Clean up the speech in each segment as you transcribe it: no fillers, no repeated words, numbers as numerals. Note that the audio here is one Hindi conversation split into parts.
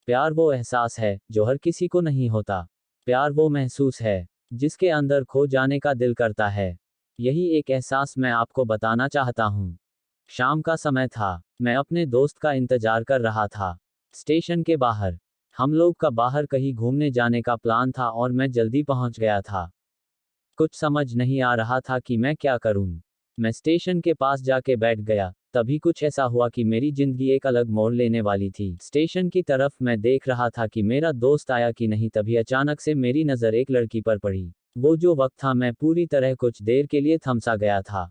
प्यार वो एहसास है जो हर किसी को नहीं होता। प्यार वो महसूस है जिसके अंदर खो जाने का दिल करता है। यही एक एहसास मैं आपको बताना चाहता हूँ। शाम का समय था। मैं अपने दोस्त का इंतजार कर रहा था। स्टेशन के बाहर। हम लोग का बाहर कहीं घूमने जाने का प्लान था और मैं जल्दी पहुंच गया था। कुछ समझ नहीं आ रहा था कि मैं क्या करूं। मैं स्टेशन के पास जाके बैठ गया। तभी कुछ ऐसा हुआ कि मेरी जिंदगी एक अलग मोड़ लेने वाली थी। स्टेशन की तरफ मैं देख रहा था कि मेरा दोस्त आया कि नहीं, तभी अचानक से मेरी नज़र एक लड़की पर पड़ी। वो जो वक्त था, मैं पूरी तरह कुछ देर के लिए थमसा गया था।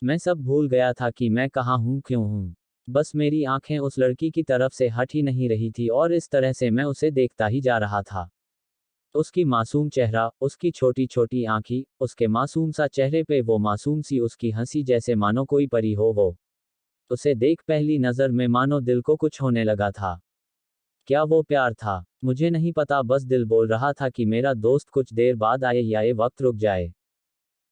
मैं सब भूल गया था कि मैं कहाँ हूँ, क्यों हूँ। बस मेरी आंखें उस लड़की की तरफ से हट ही नहीं रही थी और इस तरह से मैं उसे देखता ही जा रहा था। उसकी मासूम चेहरा, उसकी छोटी छोटी आंखें, उसके मासूम सा चेहरे पे वो मासूम सी उसकी हंसी, जैसे मानो कोई परी हो वो। उसे देख पहली नजर में मानो दिल को कुछ होने लगा था। क्या वो प्यार था? मुझे नहीं पता, बस दिल बोल रहा था कि मेरा दोस्त कुछ देर बाद आए या ये वक्त रुक जाए।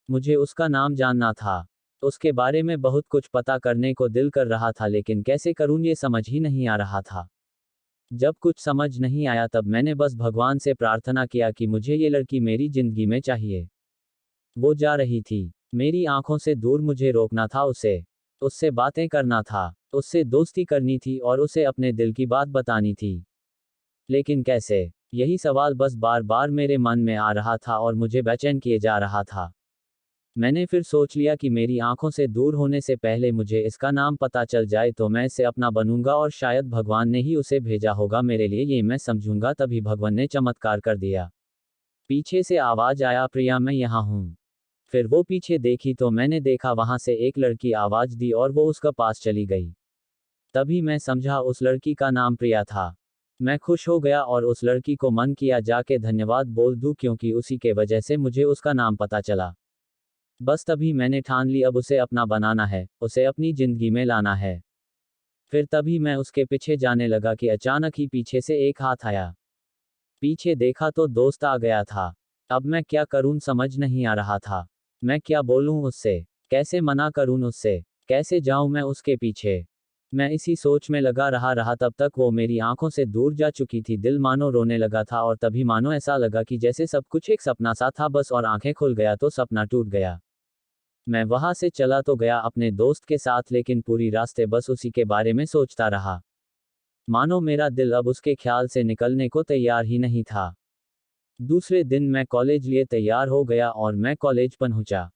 मुझे उसका नाम जानना था। उसके बारे में बहुत कुछ पता करने को दिल कर रहा था, लेकिन कैसे करूं ये समझ ही नहीं आ रहा था। जब कुछ समझ नहीं आया तब मैंने बस भगवान से प्रार्थना किया कि मुझे ये लड़की मेरी जिंदगी में चाहिए। वो जा रही थी। मेरी आंखों से दूर, मुझे रोकना था उसे। उससे बातें करना था। उससे दोस्ती करनी थी और उसे अपने दिल की बात बतानी थी। लेकिन कैसे? यही सवाल बस बार बार मेरे मन में आ रहा था और मुझे बेचैन किए जा रहा था। मैंने फिर सोच लिया कि मेरी आंखों से दूर होने से पहले मुझे इसका नाम पता चल जाए तो मैं इसे अपना बनूंगा और शायद भगवान ने ही उसे भेजा होगा मेरे लिए, ये मैं समझूंगा। तभी भगवान ने चमत्कार कर दिया। पीछे से आवाज आया, प्रिया मैं यहाँ हूँ। फिर वो पीछे देखी तो मैंने देखा वहां से एक लड़की आवाज दी और वो उसका पास चली गई। तभी मैं समझा उस लड़की का नाम प्रिया था। मैं खुश हो गया और उस लड़की को मन किया जाके धन्यवाद बोल दूं, क्योंकि उसी के वजह से मुझे उसका नाम पता चला। बस तभी मैंने ठान ली, अब उसे अपना बनाना है, उसे अपनी जिंदगी में लाना है। फिर तभी मैं उसके पीछे जाने लगा कि अचानक ही पीछे से एक हाथ आया। पीछे देखा तो दोस्त आ गया था। अब मैं क्या करूं समझ नहीं आ रहा था। मैं क्या बोलूं उससे, कैसे मना करूं उससे, कैसे जाऊं मैं उसके पीछे। मैं इसी सोच में लगा रहा तब तक वो मेरी आंखों से दूर जा चुकी थी। दिल मानो रोने लगा था और तभी मानो ऐसा लगा कि जैसे सब कुछ एक सपना सा था बस, और आंखें खुल गया तो सपना टूट गया। मैं वहां से चला तो गया अपने दोस्त के साथ, लेकिन पूरी रास्ते बस उसी के बारे में सोचता रहा। मानो मेरा दिल अब उसके ख्याल से निकलने को तैयार ही नहीं था। दूसरे दिन मैं कॉलेज लिए तैयार हो गया और मैं कॉलेज पहुंचा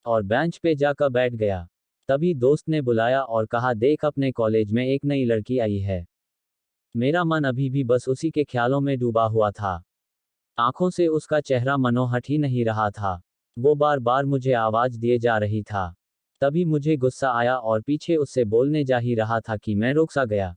और बेंच पे जाकर बैठ गया। तभी दोस्त ने बुलाया और कहा, देख अपने कॉलेज में एक नई लड़की आई है। मेरा मन अभी भी बस उसी के ख्यालों में डूबा हुआ था। आंखों से उसका चेहरा मनो हट ही नहीं रहा था। वो बार बार मुझे आवाज दिए जा रही था। तभी मुझे गुस्सा आया और पीछे उससे बोलने जा ही रहा था कि मैं रुक सा गया।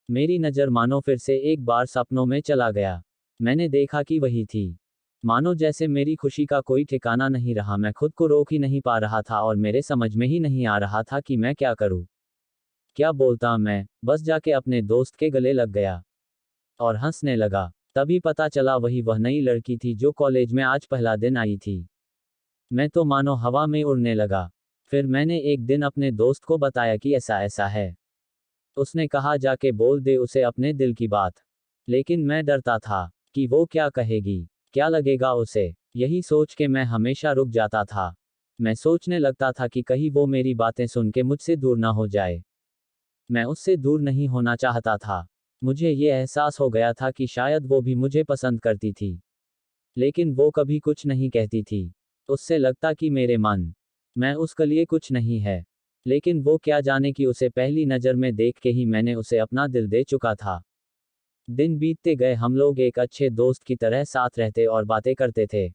मेरी नज़र मानो फिर से एक बार सपनों में चला गया। मैंने देखा कि वही थी। मानो जैसे मेरी खुशी का कोई ठिकाना नहीं रहा। मैं खुद को रोक ही नहीं पा रहा था और मेरे समझ में ही नहीं आ रहा था कि मैं क्या करूं, क्या बोलता। मैं बस जाके अपने दोस्त के गले लग गया और हंसने लगा। तभी पता चला वही वह नई लड़की थी जो कॉलेज में आज पहला दिन आई थी। मैं तो मानो हवा में उड़ने लगा। फिर मैंने एक दिन अपने दोस्त को बताया कि ऐसा ऐसा है। उसने कहा, जाके बोल दे उसे अपने दिल की बात। लेकिन मैं डरता था कि वो क्या कहेगी, क्या लगेगा उसे। यही सोच के मैं हमेशा रुक जाता था। मैं सोचने लगता था कि कहीं वो मेरी बातें सुन के मुझसे दूर ना हो जाए। मैं उससे दूर नहीं होना चाहता था। मुझे ये एहसास हो गया था कि शायद वो भी मुझे पसंद करती थी, लेकिन वो कभी कुछ नहीं कहती थी। उससे लगता कि मेरे मन मैं उसके लिए कुछ नहीं है। लेकिन वो क्या जाने कि उसे पहली नज़र में देख के ही मैंने उसे अपना दिल दे चुका था। दिन बीतते गए, हम लोग एक अच्छे दोस्त की तरह साथ रहते और बातें करते थे।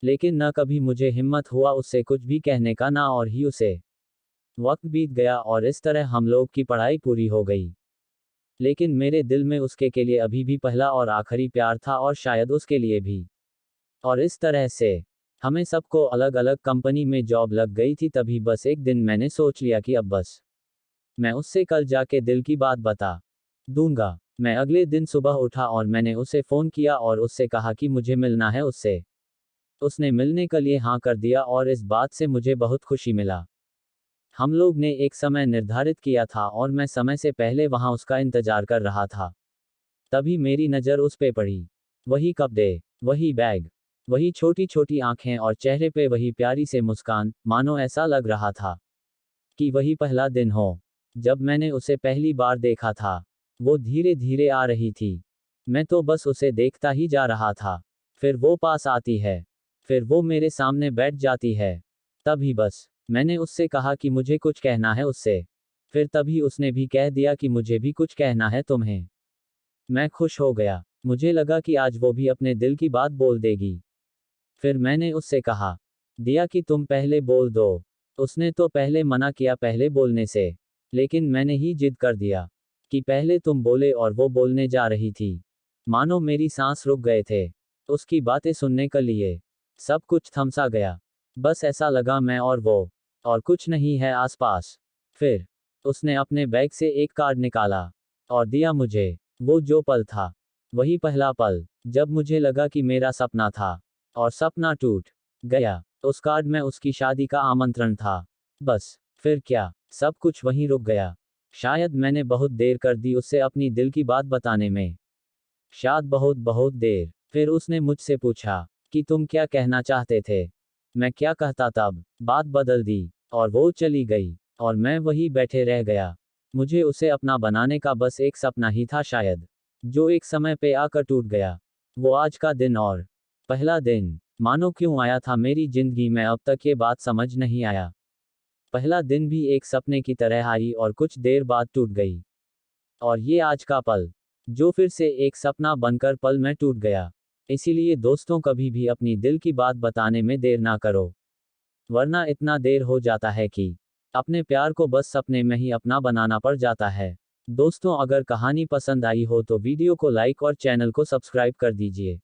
लेकिन न कभी मुझे हिम्मत हुआ उससे कुछ भी कहने का, ना और ही उसे। वक्त बीत गया और इस तरह हम लोग की पढ़ाई पूरी हो गई। लेकिन मेरे दिल में उसके के लिए अभी भी पहला और आखिरी प्यार था, और शायद उसके लिए भी। और इस तरह से हमें सबको अलग अलग कंपनी में जॉब लग गई थी। तभी बस एक दिन मैंने सोच लिया कि अब बस मैं उससे कल जाके दिल की बात बता दूंगा। मैं अगले दिन सुबह उठा और मैंने उसे फ़ोन किया और उससे कहा कि मुझे मिलना है उससे। उसने मिलने के लिए हाँ कर दिया और इस बात से मुझे बहुत खुशी मिला। हम लोग ने एक समय निर्धारित किया था और मैं समय से पहले वहां उसका इंतजार कर रहा था। तभी मेरी नज़र उस पे पड़ी। वही कपड़े, वही बैग, वही छोटी छोटी आंखें और चेहरे पे वही प्यारी से मुस्कान, मानो ऐसा लग रहा था कि वही पहला दिन हो जब मैंने उसे पहली बार देखा था। वो धीरे धीरे आ रही थी। मैं तो बस उसे देखता ही जा रहा था। फिर वो पास आती है। फिर वो मेरे सामने बैठ जाती है। तभी बस मैंने उससे कहा कि मुझे कुछ कहना है उससे। फिर तभी उसने भी कह दिया कि मुझे भी कुछ कहना है तुम्हें। मैं खुश हो गया। मुझे लगा कि आज वो भी अपने दिल की बात बोल देगी। फिर मैंने उससे कहा दिया कि तुम पहले बोल दो। उसने तो पहले मना किया पहले बोलने से। लेकिन मैंने ही जिद कर दिया कि पहले तुम बोले और वो बोलने जा रही थी। मानो मेरी सांस रुक गए थे उसकी बातें सुनने के लिए। सब कुछ थमसा गया। बस ऐसा लगा मैं और वो, और कुछ नहीं है आसपास। फिर उसने अपने बैग से एक कार्ड निकाला और दिया मुझे। वो जो पल था, वही पहला पल जब मुझे लगा कि मेरा सपना था और सपना टूट गया। उस कार्ड में उसकी शादी का आमंत्रण था। बस फिर क्या, सब कुछ वहीं रुक गया। शायद मैंने बहुत देर कर दी उससे अपनी दिल की बात बताने में। शायद बहुत बहुत देर। फिर उसने मुझसे पूछा कि तुम क्या कहना चाहते थे। मैं क्या कहता तब। बात बदल दी और वो चली गई और मैं वहीं बैठे रह गया। मुझे उसे अपना बनाने का बस एक सपना ही था शायद, जो एक समय पे आकर टूट गया। वो आज का दिन और पहला दिन मानो क्यों आया था मेरी जिंदगी में अब तक ये बात समझ नहीं आया। पहला दिन भी एक सपने की तरह आई और कुछ देर बाद टूट गई। और ये आज का पल, जो फिर से एक सपना बनकर पल में टूट गया। इसीलिए दोस्तों कभी भी अपनी दिल की बात बताने में देर ना करो, वरना इतना देर हो जाता है कि अपने प्यार को बस सपने में ही अपना बनाना पड़ जाता है। दोस्तों अगर कहानी पसंद आई हो तो वीडियो को लाइक और चैनल को सब्सक्राइब कर दीजिए।